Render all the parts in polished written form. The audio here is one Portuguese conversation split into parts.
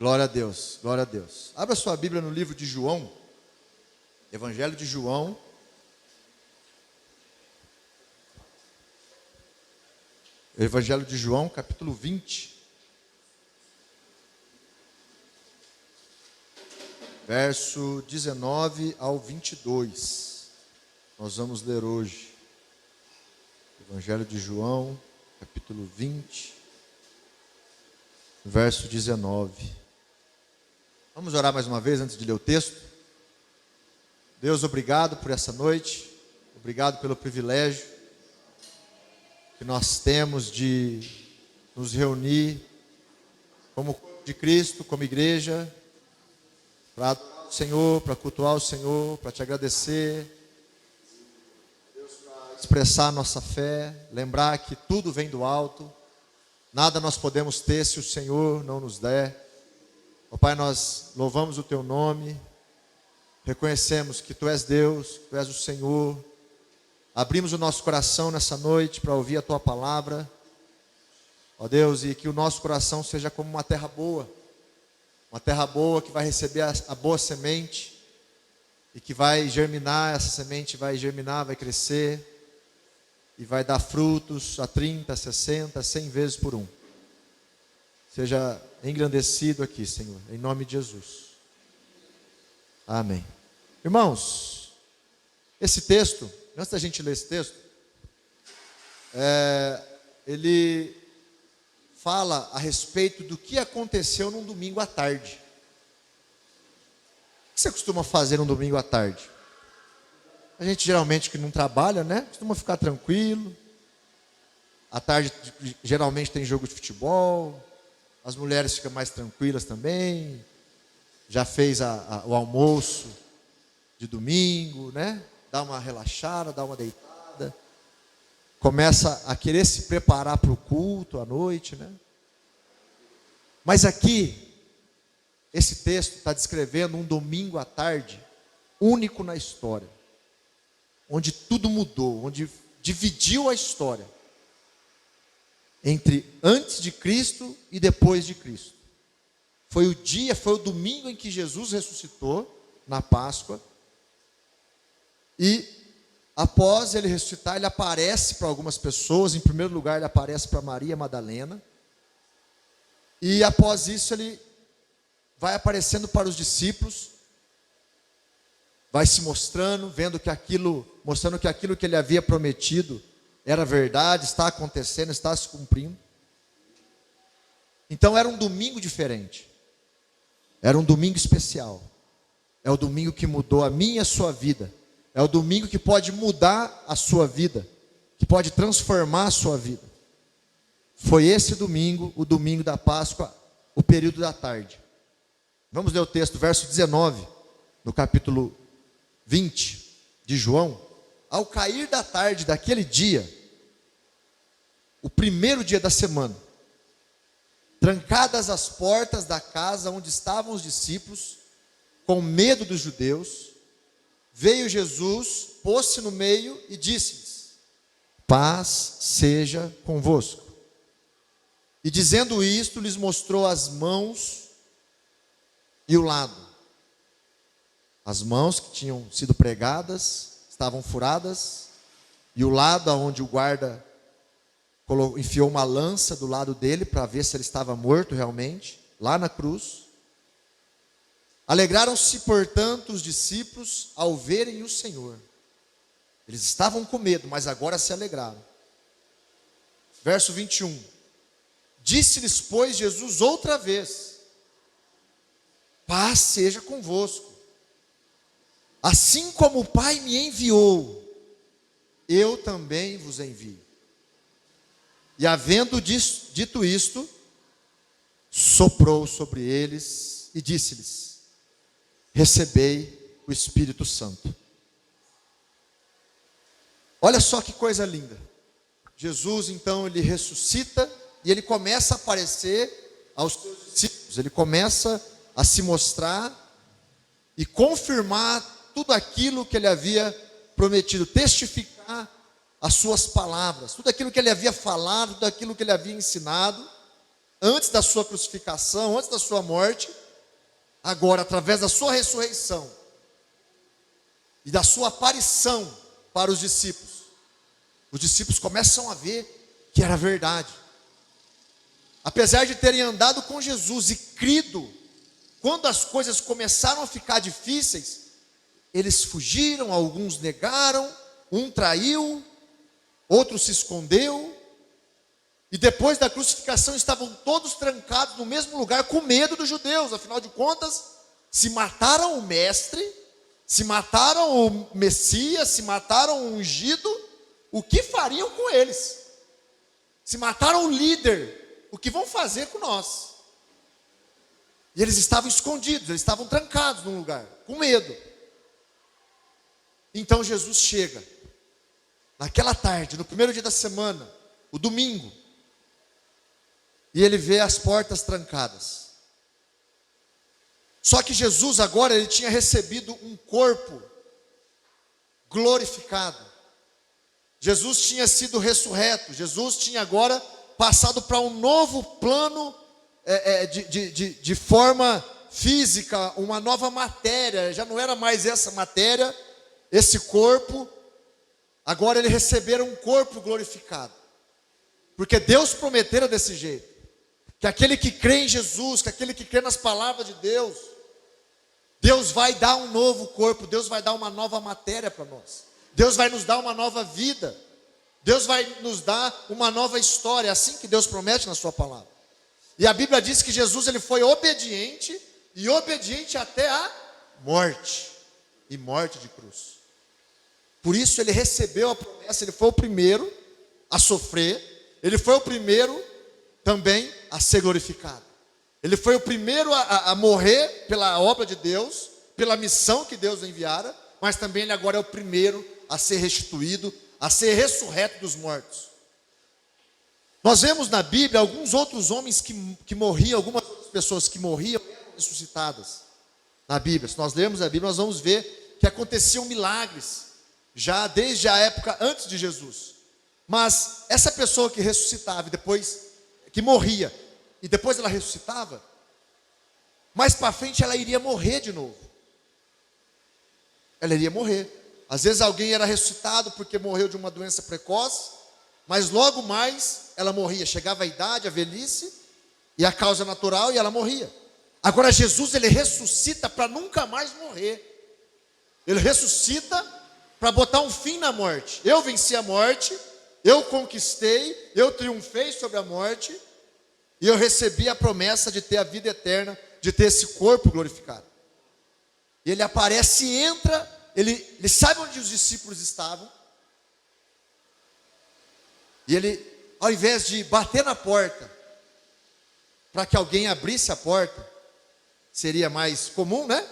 Glória a Deus, glória a Deus. Abra sua Bíblia no livro de João, Evangelho de João. Evangelho de João, capítulo 20. Verso 19 ao 22. Nós vamos ler hoje. Evangelho de João, capítulo 20, verso 19. Vamos orar mais uma vez antes de ler o texto. Deus, obrigado por essa noite. Obrigado pelo privilégio que nós temos de nos reunir como corpo de Cristo, como igreja, para adorar o Senhor, para cultuar o Senhor, para te agradecer, Deus, para expressar a nossa fé, lembrar que tudo vem do alto, nada nós podemos ter se o Senhor não nos der. Ó Pai, nós louvamos o Teu nome, reconhecemos que Tu és Deus, que Tu és o Senhor. Abrimos o nosso coração nessa noite para ouvir a Tua palavra, ó Deus, e que o nosso coração seja como uma terra boa que vai receber a boa semente e que vai germinar, essa semente vai germinar, vai crescer e vai dar frutos a 30, 60, 100 vezes por um. Seja engrandecido aqui, Senhor, em nome de Jesus. Amém. Irmãos, esse texto, antes da gente ler esse texto, ele fala a respeito do que aconteceu num domingo à tarde. O que você costuma fazer num domingo à tarde? A gente geralmente que não trabalha, né? Costuma ficar tranquilo. À tarde geralmente tem jogo de futebol. As mulheres ficam mais tranquilas também. Já fez o almoço de domingo, né? Dá uma relaxada, dá uma deitada. Começa a querer se preparar para o culto à noite, né? Mas aqui, esse texto está descrevendo um domingo à tarde, único na história. Onde tudo mudou, onde dividiu a história. Entre antes de Cristo e depois de Cristo. Foi o domingo em que Jesus ressuscitou, na Páscoa. E após ele ressuscitar, ele aparece para algumas pessoas. Em primeiro lugar, ele aparece para Maria Madalena. E após isso, ele vai aparecendo para os discípulos. Vai se mostrando, mostrando que aquilo que ele havia prometido era verdade, está acontecendo, está se cumprindo. Então era um domingo diferente. Era um domingo especial. É o domingo que mudou a minha e a sua vida. É o domingo que pode mudar a sua vida, que pode transformar a sua vida. Foi esse domingo, o domingo da Páscoa, o período da tarde. Vamos ler o texto, verso 19, no capítulo 20 de João. Ao cair da tarde daquele dia, o primeiro dia da semana, trancadas as portas da casa onde estavam os discípulos, com medo dos judeus, veio Jesus, pôs-se no meio e disse-lhes: paz seja convosco. E dizendo isto, lhes mostrou as mãos e o lado. As mãos que tinham sido pregadas estavam furadas, e o lado onde o guarda enfiou uma lança do lado dele para ver se ele estava morto realmente, lá na cruz. Alegraram-se, portanto, os discípulos ao verem o Senhor. Eles estavam com medo, mas agora se alegraram. Verso 21. Disse-lhes, pois, Jesus outra vez: paz seja convosco. Assim como o Pai me enviou, eu também vos envio. E havendo dito isto, soprou sobre eles e disse-lhes: recebei o Espírito Santo. Olha só que coisa linda. Jesus então ele ressuscita e ele começa a aparecer aos seus discípulos. Ele começa a se mostrar e confirmar tudo aquilo que ele havia prometido, testificar as suas palavras, tudo aquilo que ele havia falado, tudo aquilo que ele havia ensinado. antes da sua crucificação, antes da sua morte, agora, através da sua ressurreição e da sua aparição para os discípulos começam a ver que era verdade. Apesar de terem andado com Jesus e crido, quando as coisas começaram a ficar difíceis, eles fugiram, alguns negaram, um traiu, outro se escondeu, e depois da crucificação estavam todos trancados no mesmo lugar com medo dos judeus. Afinal de contas, se mataram o mestre, se mataram o Messias, se mataram o ungido, o que fariam com eles? Se mataram o líder, o que vão fazer com nós? E eles estavam escondidos, eles estavam trancados num lugar, com medo. Então Jesus chega, naquela tarde, no primeiro dia da semana, o domingo, e ele vê as portas trancadas. Só que Jesus agora, ele tinha recebido um corpo glorificado. Jesus tinha sido ressurreto. Jesus tinha agora passado para um novo plano de forma física, uma nova matéria. Já não era mais essa matéria, esse corpo. Agora ele recebera um corpo glorificado. Porque Deus prometera desse jeito. Que aquele que crê em Jesus, que aquele que crê nas palavras de Deus, Deus vai dar um novo corpo, Deus vai dar uma nova matéria para nós. Deus vai nos dar uma nova vida. Deus vai nos dar uma nova história, é assim que Deus promete na sua palavra. E a Bíblia diz que Jesus ele foi obediente, e obediente até a morte, e morte de cruz. Por isso ele recebeu a promessa, ele foi o primeiro a sofrer, ele foi o primeiro também a ser glorificado. Ele foi o primeiro a morrer pela obra de Deus, pela missão que Deus enviara, mas também ele agora é o primeiro a ser restituído, a ser ressurreto dos mortos. Nós vemos na Bíblia alguns outros homens que morriam, algumas outras pessoas que morriam eram ressuscitadas. Na Bíblia, se nós lermos a Bíblia, nós vamos ver que aconteciam milagres, já desde a época antes de Jesus. Mas essa pessoa que ressuscitava e depois que morria, e depois ela ressuscitava, mais para frente ela iria morrer de novo. Ela iria morrer. Às vezes alguém era ressuscitado porque morreu de uma doença precoce, mas logo mais ela morria. Chegava a idade, a velhice, e a causa natural, e ela morria. Agora Jesus, ele ressuscita para nunca mais morrer. Ele ressuscita para botar um fim na morte. Eu venci a morte, eu conquistei, eu triunfei sobre a morte, e eu recebi a promessa de ter a vida eterna, de ter esse corpo glorificado. E ele aparece e entra, ele sabe onde os discípulos estavam, e ele, ao invés de bater na porta, para que alguém abrisse a porta, seria mais comum, né?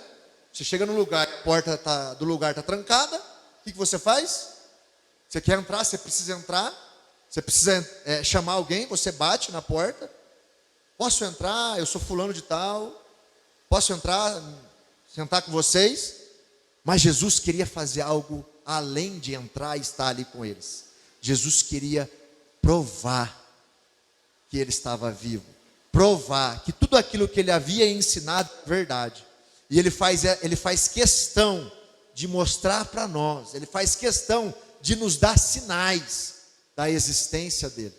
Você chega num lugar, a porta do lugar está trancada, o que você faz? Você quer entrar, você precisa entrar, você precisa chamar alguém, você bate na porta. Posso entrar? Eu sou fulano de tal. Posso entrar, sentar com vocês? Mas Jesus queria fazer algo além de entrar e estar ali com eles. Jesus queria provar que ele estava vivo. Provar que tudo aquilo que ele havia ensinado é verdade. E ele faz questão de mostrar para nós. Ele faz questão de nos dar sinais da existência dele.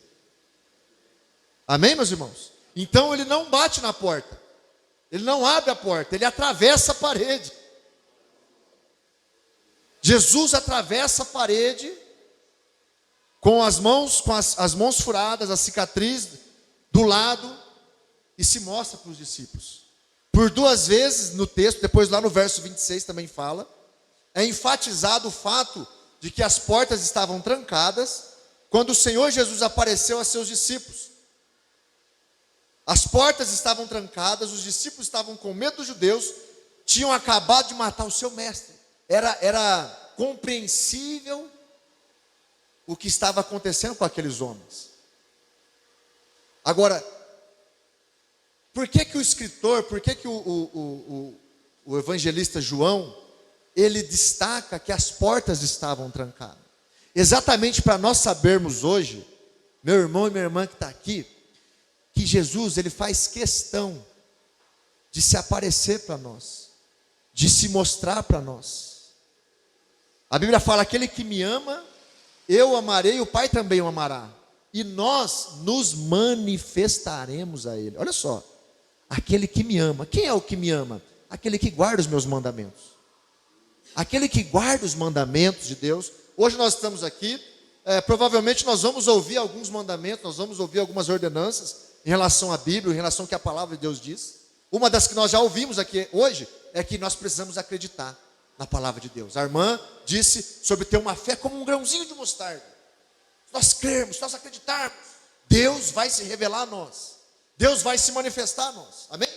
Amém, meus irmãos? Então ele não bate na porta, ele não abre a porta, ele atravessa a parede. Jesus atravessa a parede com as mãos, as mãos furadas, a cicatriz do lado, e se mostra para os discípulos. Por duas vezes no texto, depois lá no verso 26 também fala, é enfatizado o fato de que as portas estavam trancadas quando o Senhor Jesus apareceu a seus discípulos. As portas estavam trancadas, os discípulos estavam com medo dos judeus, tinham acabado de matar o seu mestre. Era compreensível o que estava acontecendo com aqueles homens. Agora, por que o escritor, por que o evangelista João, ele destaca que as portas estavam trancadas? Exatamente para nós sabermos hoje, meu irmão e minha irmã que está aqui, que Jesus, ele faz questão de se aparecer para nós, de se mostrar para nós. A Bíblia fala: aquele que me ama, eu amarei, e o Pai também o amará, e nós nos manifestaremos a Ele. Olha só, aquele que me ama. Quem é o que me ama? Aquele que guarda os meus mandamentos. Aquele que guarda os mandamentos de Deus. Hoje nós estamos aqui, provavelmente nós vamos ouvir alguns mandamentos, nós vamos ouvir algumas ordenanças em relação à Bíblia, em relação ao que a palavra de Deus diz. Uma das que nós já ouvimos aqui hoje é que nós precisamos acreditar na palavra de Deus. A irmã disse sobre ter uma fé como um grãozinho de mostarda. Se nós crermos, se nós acreditarmos, Deus vai se revelar a nós. Deus vai se manifestar a nós. Amém?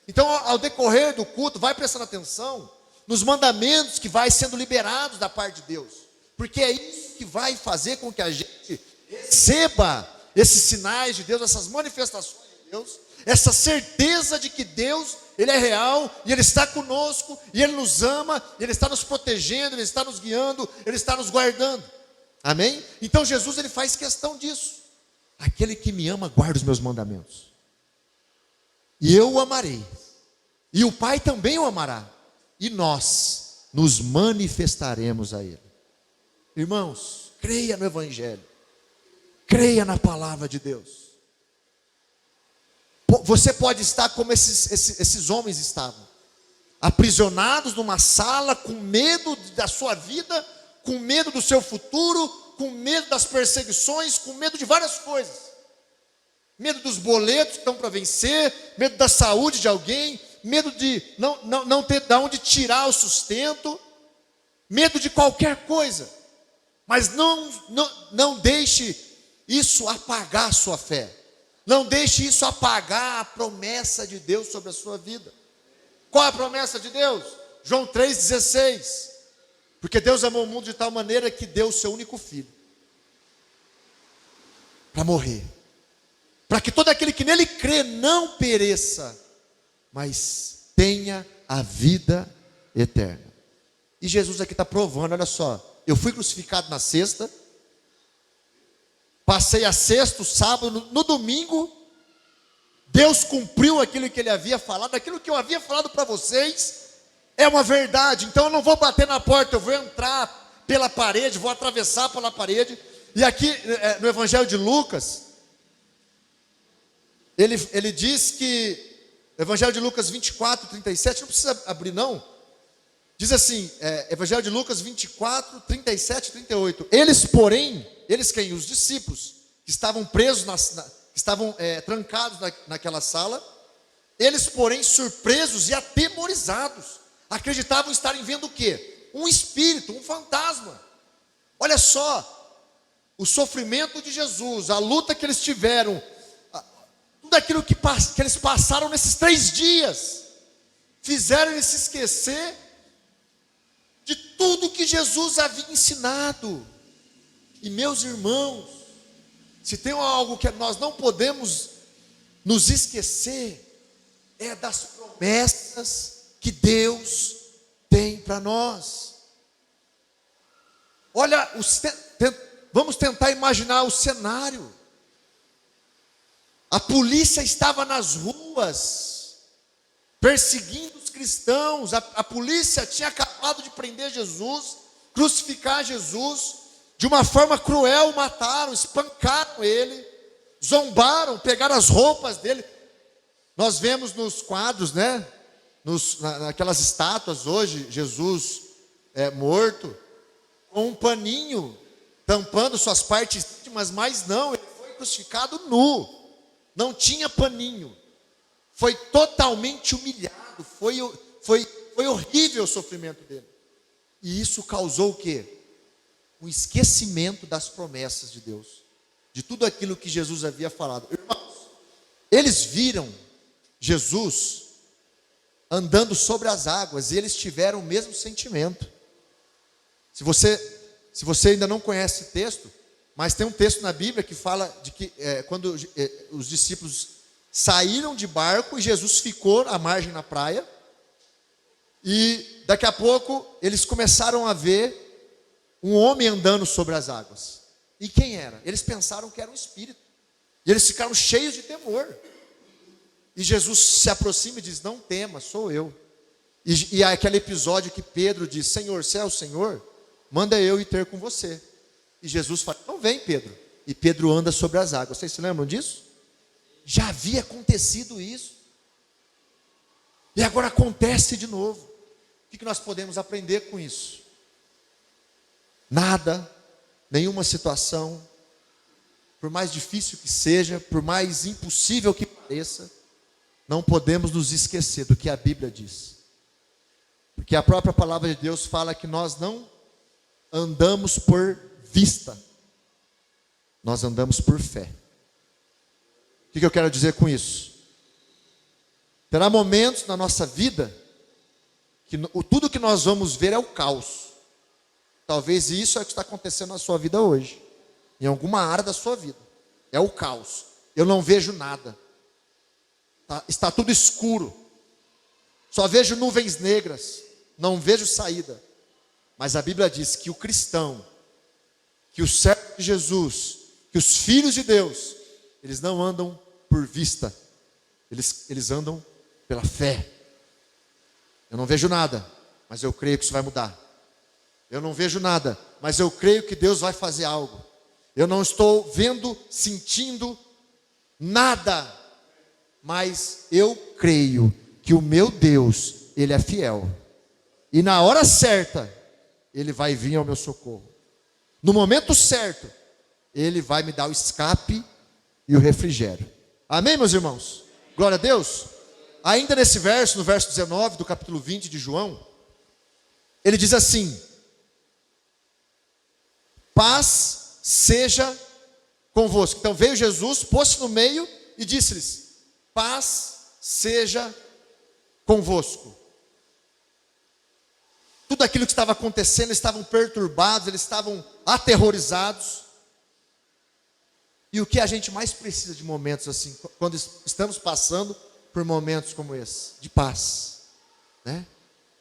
Então, ao decorrer do culto, vai prestando atenção nos mandamentos que vai sendo liberados da parte de Deus. Porque é isso que vai fazer com que a gente receba esses sinais de Deus, essas manifestações de Deus, essa certeza de que Deus, Ele é real, e Ele está conosco, e Ele nos ama, e Ele está nos protegendo, Ele está nos guiando, Ele está nos guardando. Amém? Então Jesus, Ele faz questão disso. Aquele que me ama, guarda os meus mandamentos. E eu o amarei. E o Pai também o amará. E nós nos manifestaremos a Ele. Irmãos, creia no Evangelho. Creia na palavra de Deus. Você pode estar como esses homens estavam, aprisionados numa sala, com medo da sua vida, com medo do seu futuro, com medo das perseguições, com medo de várias coisas. Medo dos boletos que estão para vencer, medo da saúde de alguém, medo de não ter de onde tirar o sustento, medo de qualquer coisa. Mas não deixe isso apagar a sua fé. Não deixe isso apagar a promessa de Deus sobre a sua vida. Qual é a promessa de Deus? João 3,16. Porque Deus amou o mundo de tal maneira que deu o seu único filho para morrer, para que todo aquele que nele crê não pereça, mas tenha a vida eterna. E Jesus aqui está provando, olha só, eu fui crucificado na sexta, passei a sexta, o sábado, no domingo, Deus cumpriu aquilo que Ele havia falado, aquilo que eu havia falado para vocês, é uma verdade. Então eu não vou bater na porta, eu vou entrar pela parede, vou atravessar pela parede. E aqui no Evangelho de Lucas, ele diz que, Evangelho de Lucas 24, 37, não precisa abrir não, diz assim, Evangelho de Lucas 24, 37 e 38, eles porém, eles quem? Os discípulos, que estavam presos, que estavam trancados naquela sala, eles porém surpresos e atemorizados, acreditavam estarem vendo o quê? Um espírito, um fantasma. Olha só, o sofrimento de Jesus, a luta que eles tiveram, tudo aquilo que eles passaram nesses 3 dias, fizeram eles se esquecer de tudo que Jesus havia ensinado. E meus irmãos, se tem algo que nós não podemos nos esquecer, é das promessas que Deus tem para nós. Olha, vamos tentar imaginar o cenário. A polícia estava nas ruas, perseguindo os cristãos. A polícia tinha acabado de prender Jesus, crucificar Jesus, de uma forma cruel, mataram, espancaram ele, zombaram, pegaram as roupas dele. Nós vemos nos quadros, né? Naquelas estátuas hoje, Jesus morto, com um paninho tampando suas partes íntimas, mas não, ele foi crucificado nu, não tinha paninho, foi totalmente humilhado, foi horrível o sofrimento dele, e isso causou o quê? Um esquecimento das promessas de Deus, de tudo aquilo que Jesus havia falado. Irmãos, eles viram Jesus andando sobre as águas, e eles tiveram o mesmo sentimento. Se você ainda não conhece esse texto, mas tem um texto na Bíblia que fala de que quando os discípulos saíram de barco e Jesus ficou à margem na praia, e daqui a pouco eles começaram a ver um homem andando sobre as águas. E quem era? Eles pensaram que era um espírito. E eles ficaram cheios de temor. E Jesus se aproxima e diz: não tema, sou eu. E aquele episódio que Pedro diz: Senhor, se é o Senhor, manda eu ir ter com você. E Jesus fala: então vem, Pedro. E Pedro anda sobre as águas. Vocês se lembram disso? Já havia acontecido isso. E agora acontece de novo. O que nós podemos aprender com isso? Nada, nenhuma situação, por mais difícil que seja, por mais impossível que pareça, não podemos nos esquecer do que a Bíblia diz. Porque a própria palavra de Deus fala que nós não andamos por vista, nós andamos por fé. O que eu quero dizer com isso? Terá momentos na nossa vida que tudo que nós vamos ver é o caos. Talvez isso é o que está acontecendo na sua vida hoje, em alguma área da sua vida. É o caos. Eu não vejo nada. Está tudo escuro. Só vejo nuvens negras. Não vejo saída. Mas a Bíblia diz que o cristão, que o servo de Jesus, que os filhos de Deus, eles não andam por vista. Eles andam pela fé. Eu não vejo nada, mas eu creio que isso vai mudar. Eu não vejo nada, mas eu creio que Deus vai fazer algo. Eu não estou vendo, sentindo nada, mas eu creio que o meu Deus, Ele é fiel. E na hora certa, Ele vai vir ao meu socorro. No momento certo, Ele vai me dar o escape e o refrigério. Amém, meus irmãos? Glória a Deus. Ainda nesse verso, no verso 19 do capítulo 20 de João, ele diz assim: paz seja convosco. Então veio Jesus, pôs-se no meio e disse-lhes: paz seja convosco. Tudo aquilo que estava acontecendo, eles estavam perturbados, eles estavam aterrorizados. E o que a gente mais precisa de momentos assim, quando estamos passando por momentos como esse, de paz, né?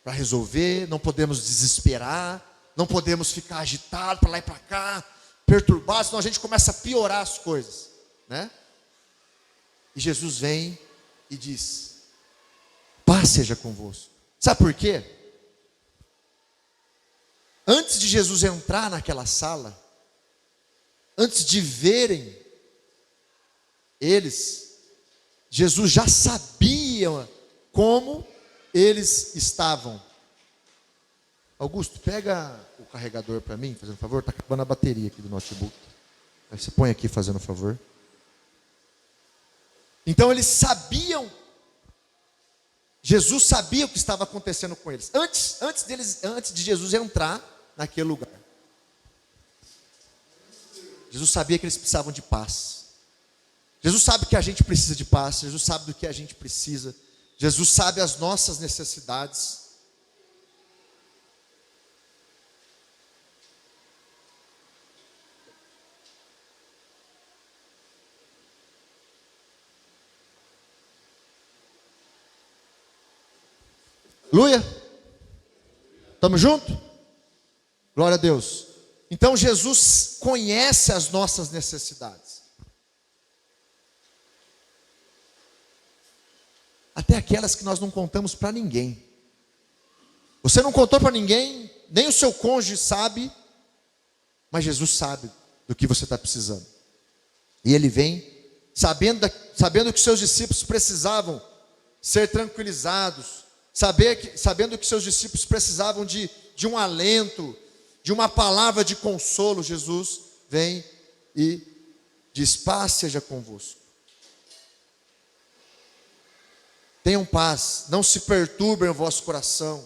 Para resolver, não podemos desesperar, não podemos ficar agitados para lá e para cá, perturbados, senão a gente começa a piorar as coisas, né? E Jesus vem e diz: paz seja convosco. Sabe por quê? Antes de Jesus entrar naquela sala, antes de verem eles, Jesus já sabia como eles estavam. Augusto, pega o carregador para mim, fazendo um favor. Está acabando a bateria aqui do notebook. Aí você põe aqui, fazendo um favor. Então eles sabiam, Jesus sabia o que estava acontecendo com eles. Antes de Jesus entrar naquele lugar. Jesus sabia que eles precisavam de paz. Jesus sabe que a gente precisa de paz. Jesus sabe do que a gente precisa. Jesus sabe as nossas necessidades. Aleluia? Estamos juntos? Glória a Deus. Então Jesus conhece as nossas necessidades. Até aquelas que nós não contamos para ninguém. Você não contou para ninguém, nem o seu cônjuge sabe, mas Jesus sabe do que você está precisando. E Ele vem, sabendo que seus discípulos precisavam ser tranquilizados, sabendo que seus discípulos precisavam de um alento, de uma palavra de consolo. Jesus vem e diz: paz seja convosco. Tenham paz, não se perturbem o vosso coração.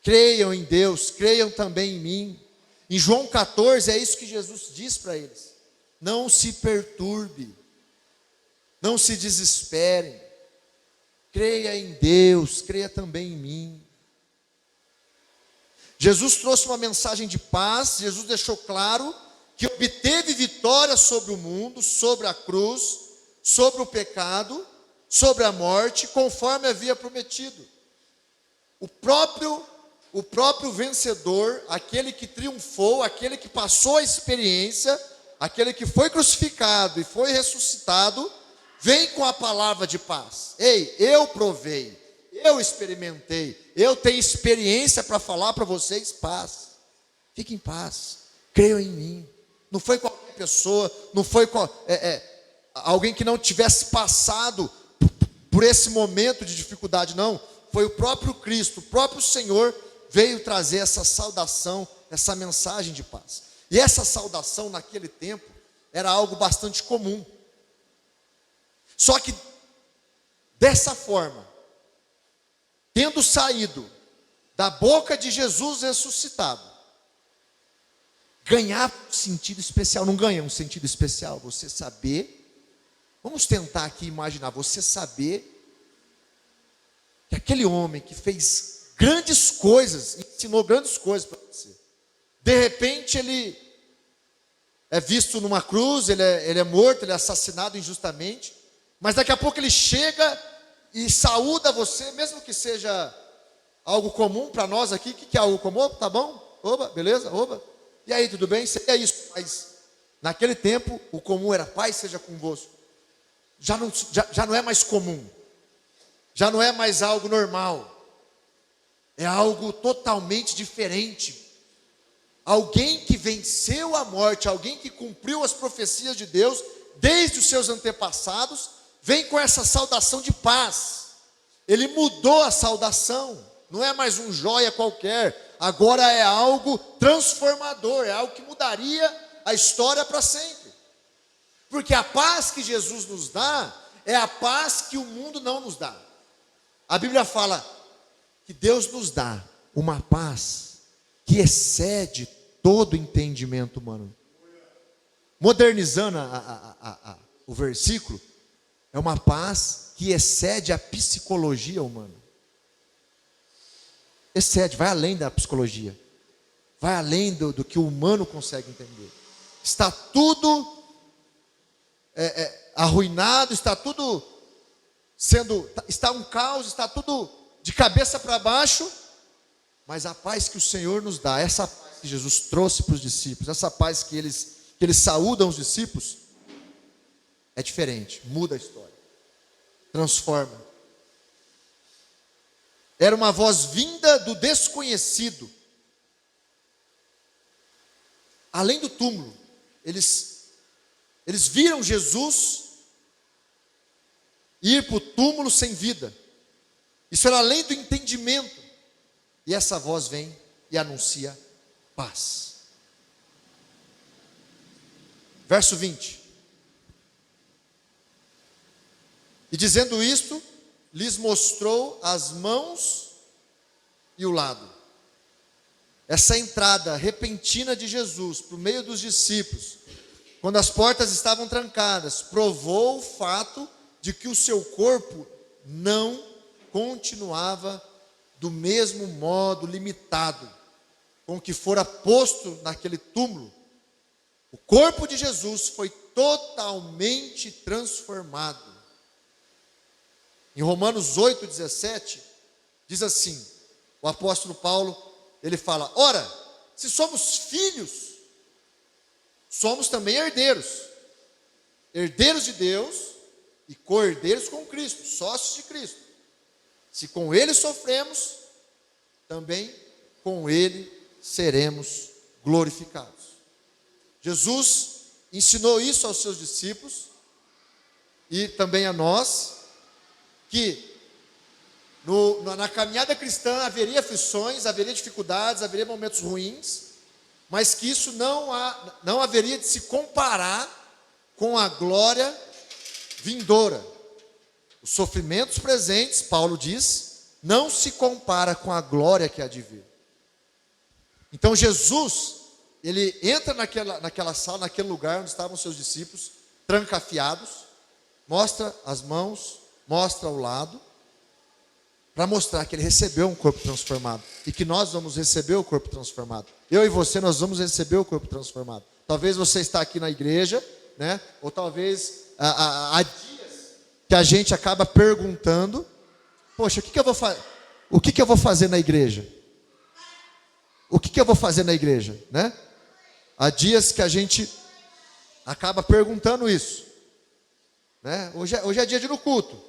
Creiam em Deus, creiam também em mim. Em João 14 é isso que Jesus diz para eles: não se perturbe, não se desesperem. Creia em Deus, creia também em mim. Jesus trouxe uma mensagem de paz. Jesus deixou claro que obteve vitória sobre o mundo, sobre a cruz, sobre o pecado, sobre a morte, conforme havia prometido. O próprio vencedor, aquele que triunfou, aquele que passou a experiência, aquele que foi crucificado e foi ressuscitado, vem com a palavra de paz. Ei, eu provei, eu experimentei, eu tenho experiência para falar para vocês paz. Fiquem em paz, creiam em mim. Não foi qualquer pessoa, não foi alguém que não tivesse passado por esse momento de dificuldade, não. Foi o próprio Cristo, o próprio Senhor veio trazer essa saudação, essa mensagem de paz. E essa saudação naquele tempo era algo bastante comum. Só que dessa forma, tendo saído da boca de Jesus ressuscitado, ganhava um sentido especial. Não ganha um sentido especial você saber, vamos tentar aqui imaginar, você saber que aquele homem que fez grandes coisas, ensinou grandes coisas para você, de repente ele é visto numa cruz, ele é morto, ele é assassinado injustamente, mas daqui a pouco ele chega e saúda você, mesmo que seja algo comum para nós aqui. O que é algo comum? Tá bom? Oba, beleza? Oba. E aí, tudo bem? Seria isso, mas naquele tempo o comum era paz seja convosco. Já não é mais comum, já não é mais algo normal, é algo totalmente diferente. Alguém que venceu a morte, alguém que cumpriu as profecias de Deus desde os seus antepassados, vem com essa saudação de paz. Ele mudou a saudação, não é mais um joia qualquer, agora é algo transformador, é algo que mudaria a história para sempre. Porque a paz que Jesus nos dá é a paz que o mundo não nos dá. A Bíblia fala que Deus nos dá uma paz que excede todo entendimento humano. Modernizando o versículo, é uma paz que excede a psicologia humana. Excede, vai além da psicologia, vai além do que o humano consegue entender. Está tudo arruinado, está tudo está um caos, está tudo de cabeça para baixo, mas a paz que o Senhor nos dá, essa paz que Jesus trouxe para os discípulos, essa paz que eles saúdam os discípulos, é diferente, muda a história, transforma. Era uma voz vinda do desconhecido. Além do túmulo, eles viram Jesus ir para o túmulo sem vida. Isso era além do entendimento. E essa voz vem e anuncia paz. Verso 20. E dizendo isto, lhes mostrou as mãos e o lado. Essa entrada repentina de Jesus para o meio dos discípulos, quando as portas estavam trancadas, provou o fato de que o seu corpo não continuava do mesmo modo limitado com que fora posto naquele túmulo. O corpo de Jesus foi totalmente transformado. Em Romanos 8,17, diz assim, o apóstolo Paulo, ele fala, ora, se somos filhos, somos também herdeiros, herdeiros de Deus e co-herdeiros com Cristo, sócios de Cristo. Se com Ele sofremos, também com Ele seremos glorificados. Jesus ensinou isso aos seus discípulos e também a nós, que na caminhada cristã haveria aflições, haveria dificuldades, haveria momentos ruins, mas que isso não haveria de se comparar com a glória vindoura. Os sofrimentos presentes, Paulo diz, não se compara com a glória que há de vir. Então Jesus, ele entra naquela sala, naquele lugar onde estavam seus discípulos, trancafiados, mostra as mãos, mostra o lado, para mostrar que ele recebeu um corpo transformado, e que nós vamos receber o corpo transformado. Eu e você, nós vamos receber o corpo transformado. Talvez você está aqui na igreja, né? Ou talvez há dias que a gente acaba perguntando, poxa, o que eu vou fazer? O que eu vou fazer na igreja? O que eu vou fazer na igreja, né? Há dias que a gente acaba perguntando isso, né? Hoje é dia de ir no culto,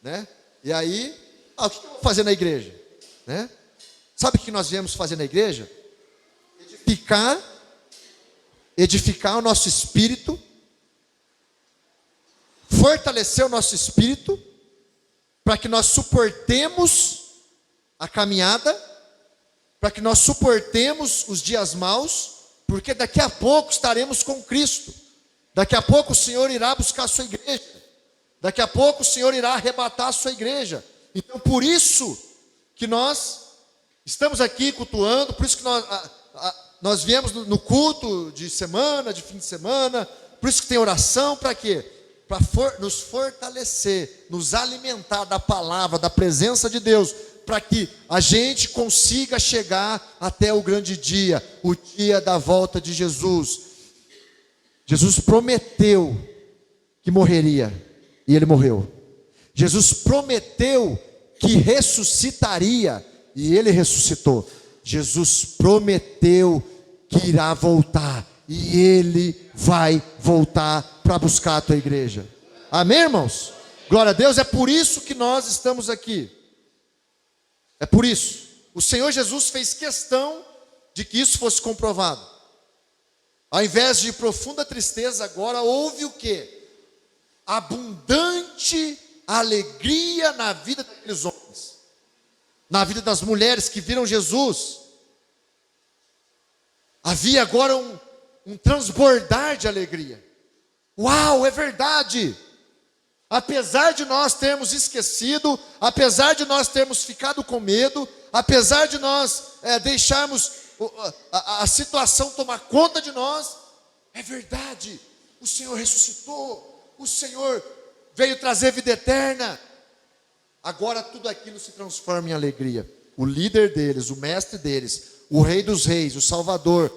né? E aí, o que eu vou fazer na igreja, né? Sabe o que nós viemos fazer na igreja? Edificar o nosso espírito, fortalecer o nosso espírito, para que nós suportemos a caminhada, para que nós suportemos os dias maus, porque daqui a pouco estaremos com Cristo. Daqui a pouco o Senhor irá buscar a sua igreja. Daqui a pouco o Senhor irá arrebatar a sua igreja. Então, por isso que nós estamos aqui cultuando, por isso que nós viemos no culto de semana, de fim de semana, por isso que tem oração, para quê? Para nos fortalecer, nos alimentar da palavra, da presença de Deus, para que a gente consiga chegar até o grande dia, o dia da volta de Jesus. Jesus prometeu que morreria, e ele morreu. Jesus prometeu que ressuscitaria, e ele ressuscitou. Jesus prometeu que irá voltar, e ele vai voltar para buscar a tua igreja. Amém, irmãos? Glória a Deus. É por isso que nós estamos aqui. É por isso. O Senhor Jesus fez questão de que isso fosse comprovado. Ao invés de profunda tristeza, agora houve o quê? Abundante alegria na vida daqueles homens, na vida das mulheres que viram Jesus. Havia agora um transbordar de alegria. Uau, é verdade! Apesar de nós termos esquecido, apesar de nós termos ficado com medo, apesar de nós deixarmos a situação tomar conta de nós, é verdade, o Senhor ressuscitou, o Senhor veio trazer vida eterna. Agora tudo aquilo se transforma em alegria. O líder deles, o mestre deles, o Rei dos Reis, o Salvador,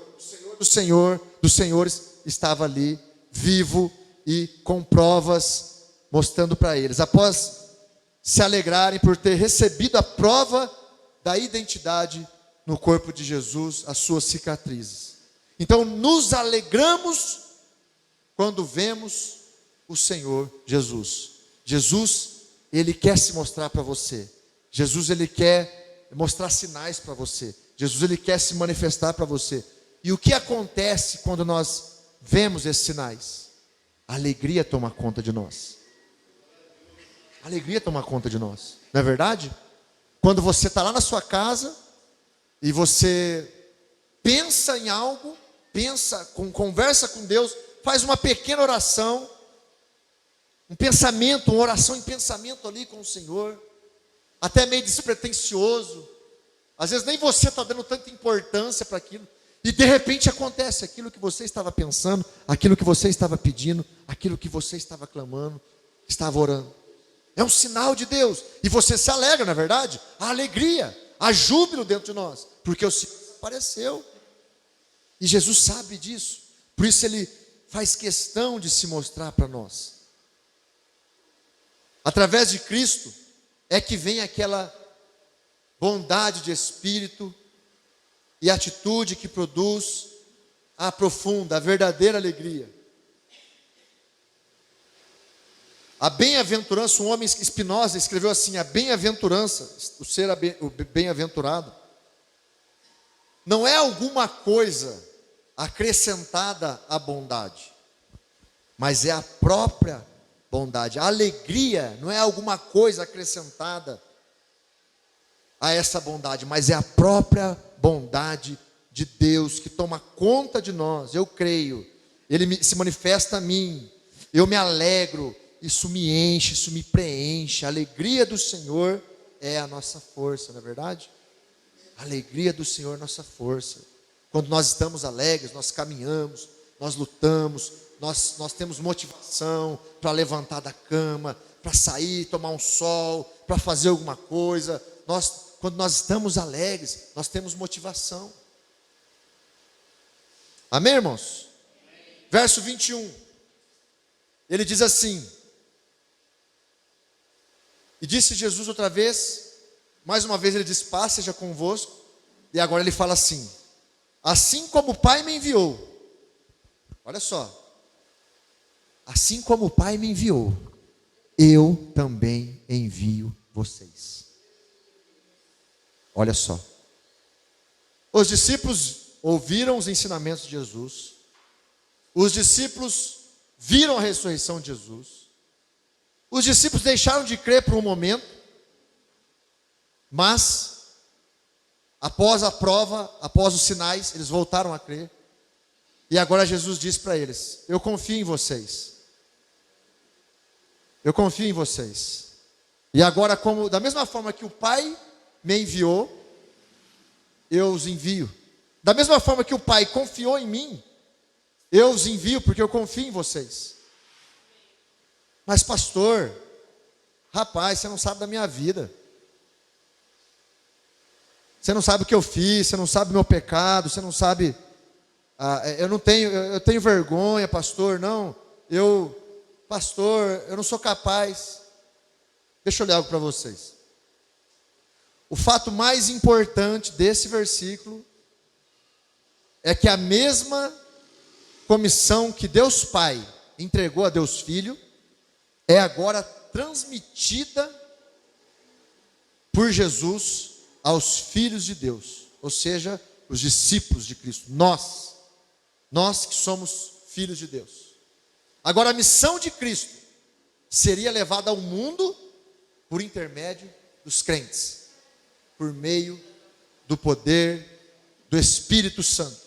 o Senhor dos Senhores, estava ali, vivo e com provas mostrando para eles. Após se alegrarem por ter recebido a prova da identidade no corpo de Jesus, as suas cicatrizes. Então nos alegramos quando vemos o Senhor Jesus. Jesus, ele quer se mostrar para você. Jesus, ele quer mostrar sinais para você. Jesus, ele quer se manifestar para você. E o que acontece quando nós vemos esses sinais? A alegria toma conta de nós. A alegria toma conta de nós, não é verdade? Quando você está lá na sua casa e você pensa em algo, conversa com Deus, faz uma pequena oração, um pensamento, uma oração em pensamento ali com o Senhor, até meio despretensioso. Às vezes nem você está dando tanta importância para aquilo, e de repente acontece aquilo que você estava pensando, aquilo que você estava pedindo, aquilo que você estava clamando, estava orando. É um sinal de Deus. E você se alegra, não é verdade? A alegria, a júbilo dentro de nós, porque o Senhor apareceu. E Jesus sabe disso. Por isso ele faz questão de se mostrar para nós. Através de Cristo é que vem aquela bondade de espírito e atitude que produz a profunda, a verdadeira alegria. A bem-aventurança, um homem, Spinoza, escreveu assim: a bem-aventurança, o ser o bem-aventurado, não é alguma coisa acrescentada à bondade, mas é a própria bondade. A alegria não é alguma coisa acrescentada a essa bondade, mas é a própria bondade de Deus que toma conta de nós. Eu creio, Ele se manifesta a mim, eu me alegro. Isso me enche, isso me preenche. A alegria do Senhor é a nossa força, não é verdade? A alegria do Senhor é a nossa força. Quando nós estamos alegres, nós caminhamos, nós lutamos, nós temos motivação para levantar da cama, para sair, tomar um sol, para fazer alguma coisa. Quando nós estamos alegres, nós temos motivação. Amém, irmãos? Amém. Verso 21. Ele diz assim: e disse Jesus outra vez, mais uma vez ele diz: paz seja convosco. E agora ele fala assim: assim como o Pai me enviou. Olha só, assim como o Pai me enviou, eu também envio vocês. Olha só. Os discípulos ouviram os ensinamentos de Jesus. Os discípulos viram a ressurreição de Jesus. Os discípulos deixaram de crer por um momento, mas após a prova, após os sinais, eles voltaram a crer. E agora Jesus diz para eles: eu confio em vocês. Eu confio em vocês. E agora, como da mesma forma que o Pai me enviou, eu os envio. Da mesma forma que o Pai confiou em mim, eu os envio porque eu confio em vocês. Mas pastor, rapaz, você não sabe da minha vida. Você não sabe o que eu fiz, você não sabe o meu pecado, você não sabe. Eu tenho vergonha, pastor. Não, pastor, eu não sou capaz. Deixa eu ler algo para vocês. O fato mais importante desse versículo é que a mesma comissão que Deus Pai entregou a Deus Filho é agora transmitida por Jesus aos filhos de Deus, ou seja, os discípulos de Cristo, nós que somos filhos de Deus. Agora a missão de Cristo seria levada ao mundo por intermédio dos crentes, por meio do poder do Espírito Santo.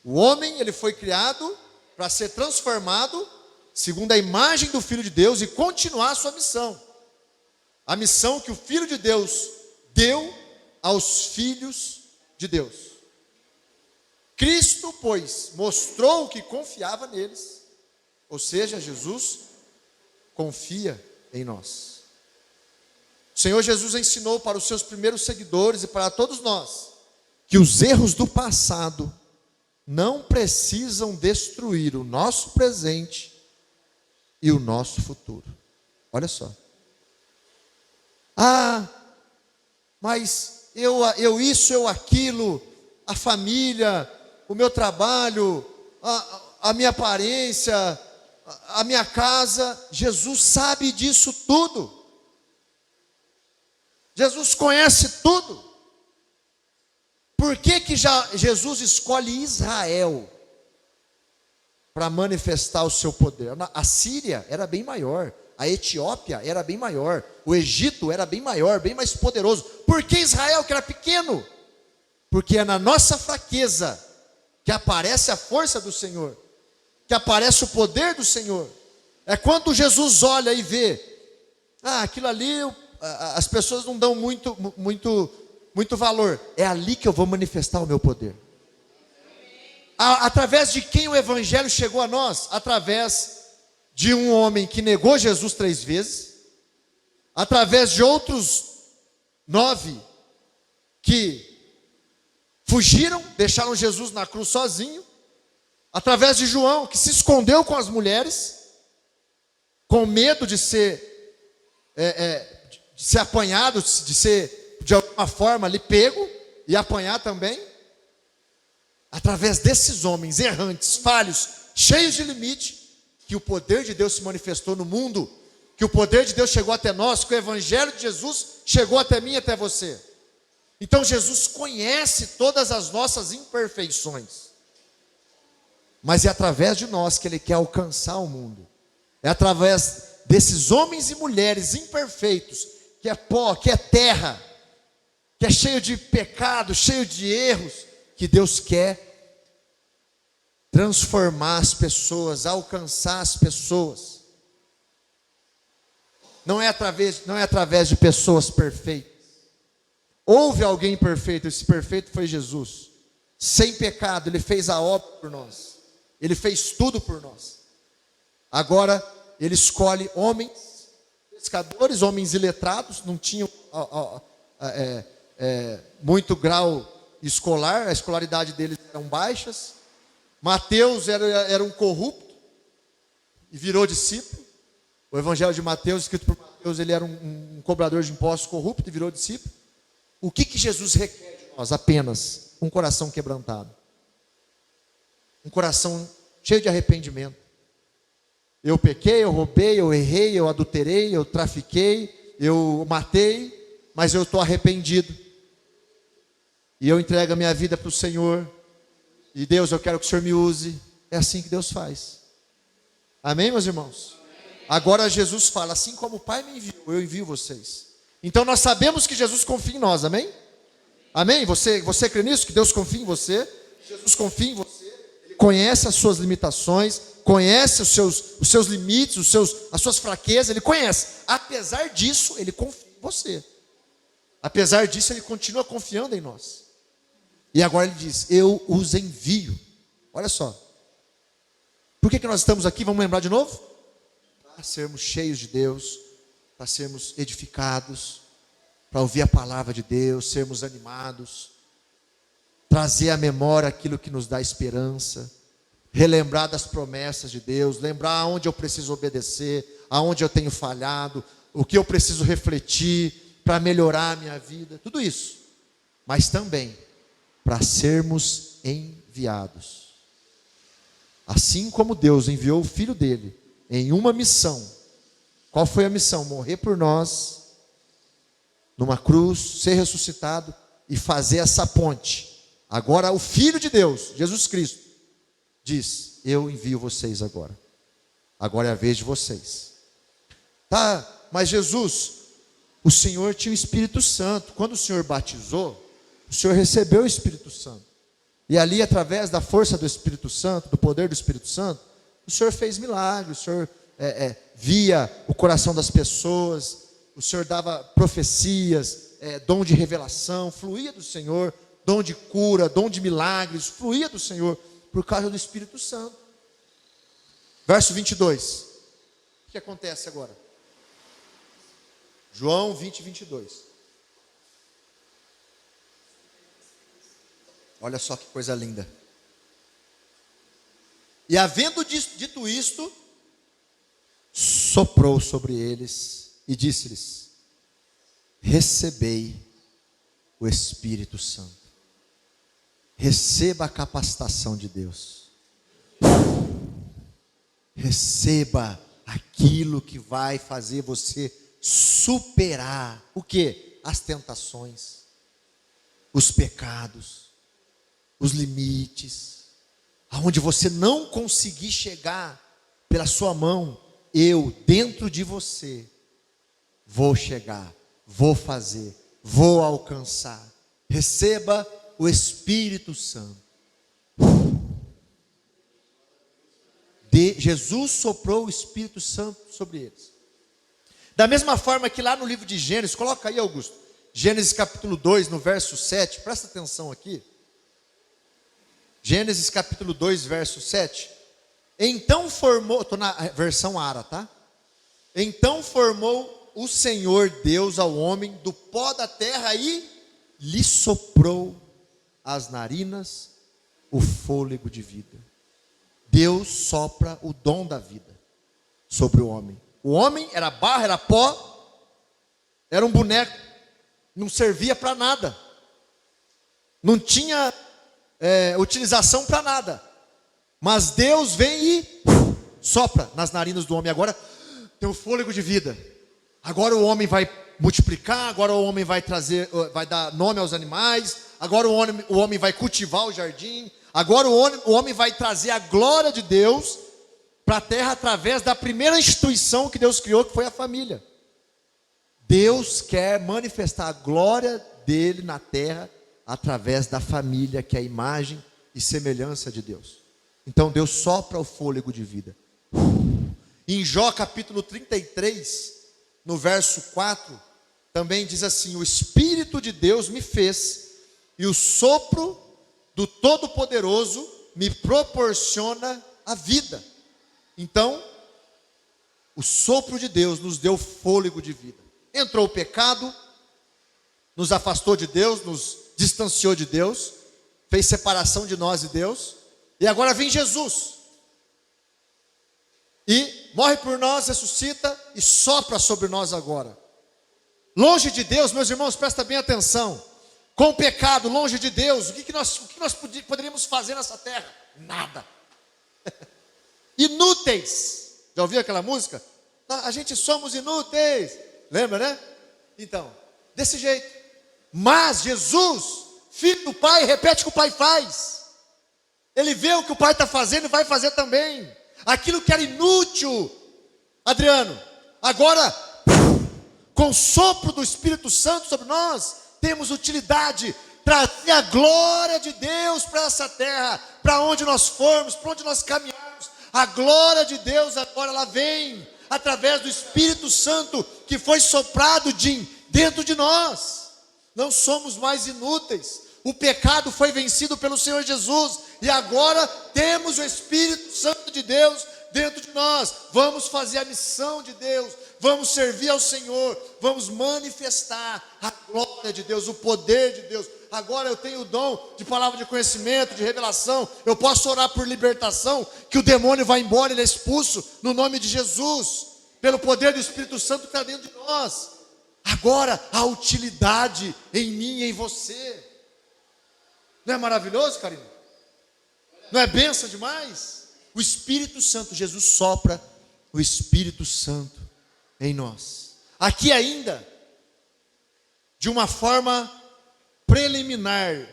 O homem, ele foi criado para ser transformado segundo a imagem do Filho de Deus e continuar a sua missão. A missão que o Filho de Deus deu aos filhos de Deus. Cristo, pois, mostrou que confiava neles, ou seja, Jesus confia em nós. O Senhor Jesus ensinou para os seus primeiros seguidores e para todos nós que os erros do passado não precisam destruir o nosso presente e o nosso futuro. Olha só. Mas eu isso, eu aquilo, a família, o meu trabalho, a minha aparência, a minha casa. Jesus sabe disso tudo. Jesus conhece tudo. Por que Jesus escolhe Israel para manifestar o seu poder? A Síria era bem maior, a Etiópia era bem maior, o Egito era bem maior, bem mais poderoso. Por que Israel, que era pequeno? Porque é na nossa fraqueza que aparece a força do Senhor, que aparece o poder do Senhor. É quando Jesus olha e vê, aquilo ali as pessoas não dão muito valor. É ali que eu vou manifestar o meu poder. Através de quem o Evangelho chegou a nós? Através de um homem que negou Jesus 3 vezes, através de outros 9 que fugiram, deixaram Jesus na cruz sozinho, através de João, que se escondeu com as mulheres, com medo de ser apanhado, de ser de alguma forma ali pego e apanhar também. Através desses homens errantes, falhos, cheios de limite, que o poder de Deus se manifestou no mundo, que o poder de Deus chegou até nós, que o Evangelho de Jesus chegou até mim e até você. Então Jesus conhece todas as nossas imperfeições, mas é através de nós que Ele quer alcançar o mundo. É através desses homens e mulheres imperfeitos, que é pó, que é terra, que é cheio de pecado, cheio de erros, que Deus quer transformar as pessoas, alcançar as pessoas. Não é através de pessoas perfeitas. Houve alguém perfeito, esse perfeito foi Jesus. Sem pecado, Ele fez a obra por nós. Ele fez tudo por nós. Agora, Ele escolhe homens, pescadores, homens iletrados, não tinham muito grau escolar, a escolaridade deles eram baixas. Mateus era um corrupto e virou discípulo. O Evangelho de Mateus, escrito por Mateus, ele era um cobrador de impostos corrupto e virou discípulo. O que Jesus requer de nós? Apenas um coração quebrantado, um coração cheio de arrependimento, Eu pequei, eu roubei, eu errei, eu adulterei, eu trafiquei, eu matei, mas eu estou arrependido. E eu entrego a minha vida para o Senhor. E Deus, eu quero que o Senhor me use. É assim que Deus faz. Amém, meus irmãos? Agora Jesus fala, assim como o Pai me enviou, eu envio vocês. Então nós sabemos que Jesus confia em nós, amém? Amém? Você crê nisso? Que Deus confia em você? Jesus confia em você? Ele conhece as suas limitações, conhece os seus limites, as suas fraquezas, Ele conhece. Apesar disso, Ele confia em você. Apesar disso, Ele continua confiando em nós. E agora Ele diz, eu os envio. Olha só. Por que nós estamos aqui? Vamos lembrar de novo? Para sermos cheios de Deus, para sermos edificados, para ouvir a palavra de Deus, sermos animados, trazer à memória aquilo que nos dá esperança, relembrar das promessas de Deus, lembrar aonde eu preciso obedecer, aonde eu tenho falhado, o que eu preciso refletir para melhorar a minha vida, tudo isso. Mas também para sermos enviados. Assim como Deus enviou o Filho dele em uma missão. Qual foi a missão? Morrer por nós numa cruz, ser ressuscitado e fazer essa ponte. Agora o Filho de Deus, Jesus Cristo, diz, eu envio vocês agora. Agora é a vez de vocês. Tá, mas Jesus, o Senhor tinha o Espírito Santo. Quando o Senhor batizou, o Senhor recebeu o Espírito Santo. E ali, através da força do Espírito Santo, do poder do Espírito Santo, o Senhor fez milagres, o Senhor via o coração das pessoas, o Senhor dava profecias, dom de revelação, fluía do Senhor, dom de cura, dom de milagres, fluía do Senhor, por causa do Espírito Santo. Verso 22. O que acontece agora? João 20, 22. Olha só que coisa linda. E havendo dito isto, soprou sobre eles e disse-lhes, recebei o Espírito Santo. Receba a capacitação de Deus. Receba aquilo que vai fazer você superar o quê? As tentações, os pecados, os limites, aonde você não conseguir chegar pela sua mão, eu dentro de você vou chegar, vou fazer, vou alcançar. Receba o Espírito Santo. Jesus soprou o Espírito Santo sobre eles. Da mesma forma que lá no livro de Gênesis, coloca aí, Augusto, Gênesis capítulo 2, no verso 7, presta atenção aqui. Gênesis capítulo 2, verso 7. Então formou, estou na versão Ara, tá? Então formou o Senhor Deus ao homem do pó da terra e lhe soprou as narinas o fôlego de vida. Deus sopra o dom da vida sobre o homem. O homem era barro, era pó, era um boneco, não servia para nada, não tinha utilização para nada. Mas Deus vem e sopra nas narinas do homem. Agora tem o fôlego de vida. Agora o homem vai multiplicar. Agora o homem vai vai dar nome aos animais. Agora o homem vai cultivar o jardim. Agora o homem vai trazer a glória de Deus para a terra através da primeira instituição que Deus criou, que foi a família. Deus quer manifestar a glória dele na terra através da família, que é a imagem e semelhança de Deus. Então Deus sopra o fôlego de vida. Em Jó capítulo 33, no verso 4, também diz assim: o Espírito de Deus me fez, e o sopro do Todo-Poderoso me proporciona a vida. Então, o sopro de Deus nos deu fôlego de vida. Entrou o pecado, nos afastou de Deus, nos distanciou de Deus, fez separação de nós e Deus. E agora vem Jesus, e morre por nós, ressuscita e sopra sobre nós agora. Longe de Deus, meus irmãos, presta bem atenção. Com o pecado, longe de Deus, o que nós poderíamos fazer nessa terra? Nada. Inúteis. Já ouviu aquela música? A gente somos inúteis. Lembra, né? Então, desse jeito. Mas Jesus, filho do Pai, repete o que o Pai faz. Ele vê o que o Pai está fazendo e vai fazer também. Aquilo que era inútil, Adriano, agora, com o sopro do Espírito Santo sobre nós, temos utilidade, trazer a glória de Deus para essa terra, para onde nós formos, para onde nós caminharmos. A glória de Deus agora ela vem através do Espírito Santo que foi soprado dentro de nós. Não somos mais inúteis. O pecado foi vencido pelo Senhor Jesus e agora temos o Espírito Santo de Deus dentro de nós. Vamos fazer a missão de Deus, vamos servir ao Senhor, vamos manifestar a glória de Deus, o poder de Deus. Agora eu tenho o dom de palavra de conhecimento, de revelação. Eu posso orar por libertação, que o demônio vai embora, ele é expulso no nome de Jesus, pelo poder do Espírito Santo que está dentro de nós. Agora há utilidade em mim e em você. Não é maravilhoso, Karina? Não é bênção demais? O Espírito Santo, Jesus sopra o Espírito Santo em nós. Aqui ainda, de uma forma preliminar,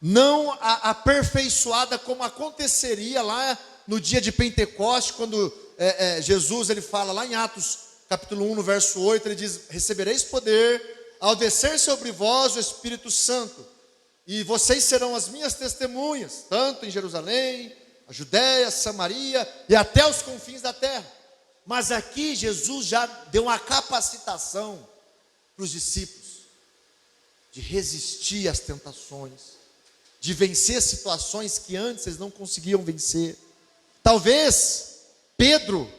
não aperfeiçoada como aconteceria lá no dia de Pentecostes, quando Jesus ele fala lá em Atos capítulo 1, no verso 8, ele diz: recebereis poder ao descer sobre vós o Espírito Santo, e vocês serão as minhas testemunhas, tanto em Jerusalém, a Judéia, Samaria e até os confins da terra. Mas aqui Jesus já deu uma capacitação para os discípulos, de resistir às tentações, de vencer situações que antes eles não conseguiam vencer. Talvez Pedro,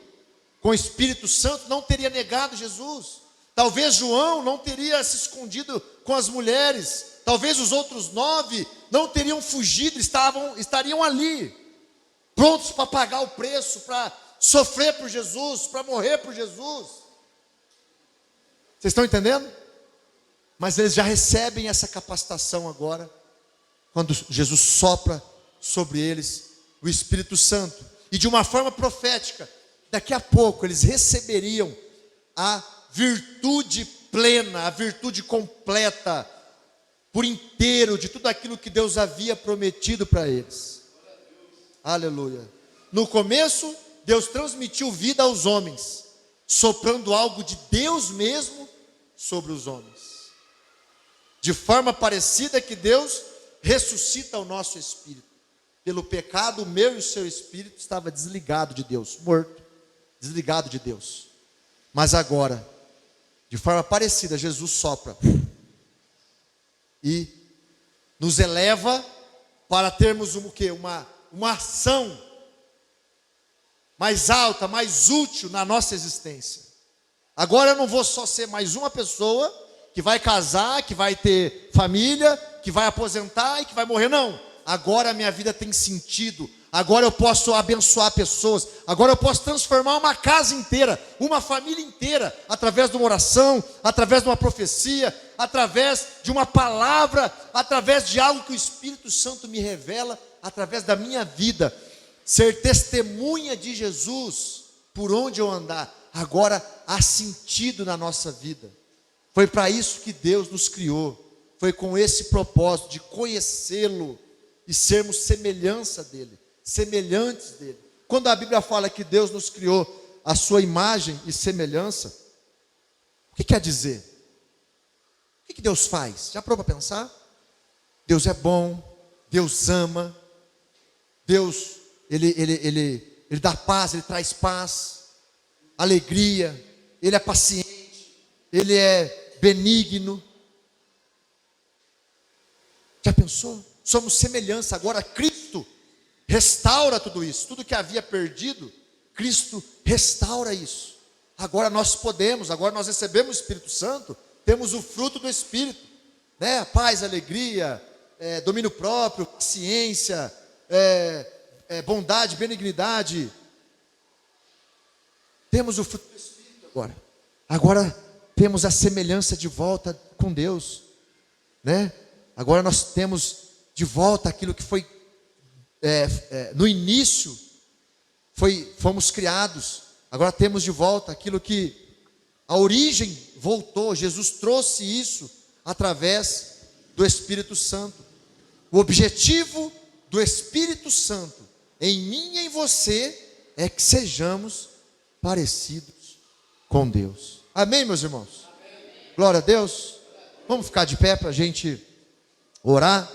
com o Espírito Santo, não teria negado Jesus. Talvez João não teria se escondido com as mulheres. Talvez os outros 9 não teriam fugido, estariam ali, prontos para pagar o preço, para sofrer por Jesus, para morrer por Jesus. Vocês estão entendendo? Mas eles já recebem essa capacitação agora, quando Jesus sopra sobre eles o Espírito Santo. E de uma forma profética, daqui a pouco eles receberiam a virtude plena, a virtude completa, por inteiro, de tudo aquilo que Deus havia prometido para eles. Aleluia. No começo, Deus transmitiu vida aos homens, soprando algo de Deus mesmo sobre os homens. De forma parecida que Deus ressuscita o nosso espírito. Pelo pecado, o meu e o seu espírito estava desligado de Deus, morto, desligado de Deus. Mas agora, de forma parecida, Jesus sopra e nos eleva para termos o quê? Uma ação mais alta, mais útil na nossa existência. Agora eu não vou só ser mais uma pessoa que vai casar, que vai ter família, que vai aposentar e que vai morrer. Não, agora a minha vida tem sentido. Agora eu posso abençoar pessoas. Agora eu posso transformar uma casa inteira, uma família inteira, através de uma oração, através de uma profecia, através de uma palavra, através de algo que o Espírito Santo me revela, através da minha vida. Ser testemunha de Jesus por onde eu andar. Agora há sentido na nossa vida. Foi para isso que Deus nos criou. Foi com esse propósito de conhecê-lo e sermos semelhança dele, semelhantes dele. Quando a Bíblia fala que Deus nos criou a sua imagem e semelhança, o que quer dizer? O que Deus faz? Já parou para pensar? Deus é bom, Deus ama, Deus, Ele dá paz, Ele traz paz, alegria, Ele é paciente, Ele é benigno. Já pensou? Somos semelhança. Agora Cristo restaura tudo isso. Tudo que havia perdido, Cristo restaura isso. Agora nós podemos, agora nós recebemos o Espírito Santo, temos o fruto do Espírito, né? Paz, alegria, domínio próprio, paciência, bondade, benignidade. Temos o fruto do Espírito agora. Agora temos a semelhança de volta com Deus, né? Agora nós temos de volta aquilo que foi no início fomos criados, agora temos de volta aquilo que a origem voltou. Jesus trouxe isso através do Espírito Santo. O objetivo do Espírito Santo em mim e em você é que sejamos parecidos com Deus. Amém, meus irmãos? Amém. Glória a Deus. Vamos ficar de pé para a gente orar.